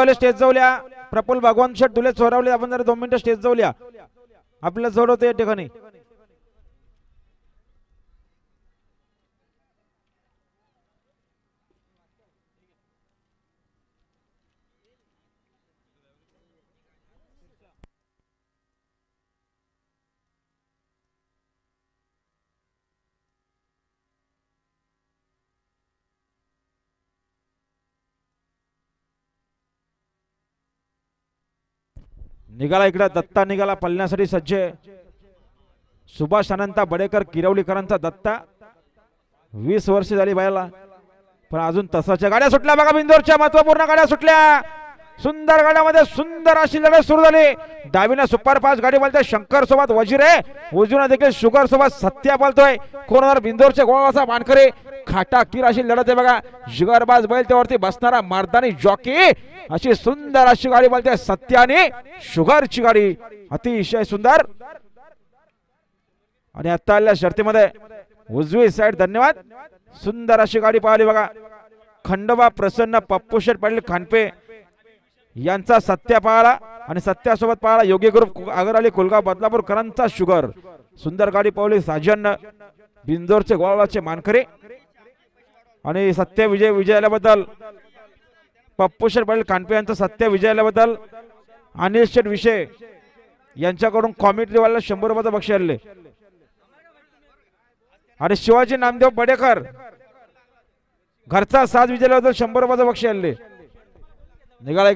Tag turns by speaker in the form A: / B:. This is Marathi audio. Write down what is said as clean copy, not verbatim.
A: स्टेज जाऊल्या प्रफुल्ल भगवान शेठ धुले चोरावले आपण जरा 2 मिनिटं स्टेज जाऊल्या आपल्याला जोडवतो या ठिकाणी. निघाला इकडे दत्ता निघाला पळण्यासाठी सज्ज. सुभाष अनंता बडेकर किरवलीकरांचा दत्ता 20 वर्ष झाली बायला पण अजून तसाच्या गाड्या सुटल्या बघा. बिंदोरच्या महत्वपूर्ण गाड्या सुटल्या. सुंदर गाड्यामध्ये सुंदर अशी लढत सुरू झाली. डावीने सुपरफास्ट गाडी बोलतोय शंकर सोबत वजीर आहे. उजवीने देखील शुगर सोबत सत्या बोलतोय. कोणावर बिंदोरचे गोळाचा मानकरी खाटा किर अशी लढत आहे बघा. जुगारबाज बैल त्यावरती बसणारा मर्दानी जॉकी अशी सुंदर अशी गाडी बोलते सत्याने शुगरची गाडी अतिशय सुंदर. आणि आता आलेल्या शर्तीमध्ये उजवी साइड धन्यवाद सुंदर अशी गाडी पाहिली बघा. खंडोबा प्रसन्न पप्पू शेठ पाटील खानपे यांचा सत्या पाहला आणि सत्यासोबत पाहला योगी ग्रुप आगरवाली कुलगाव बदलापूरकरांचा शुगर. सुंदर गाडी पावली साजन बिंदोरचे गोळाचे मानकरी आणि सत्य विजयाबद्दल पप्पू शेठ पाटील खानपे यांचा सत्य विजयाबद्दल अनिल शेठ विषय यांच्याकडून कॉमेंट्री वाला 100 रुपयाचं बक्षीस आले. आणि शिवाजी नामदेव बडेकर घरचा साज विजयाबद्दल 100 रुपयाचं बक्षीस आले. निघाला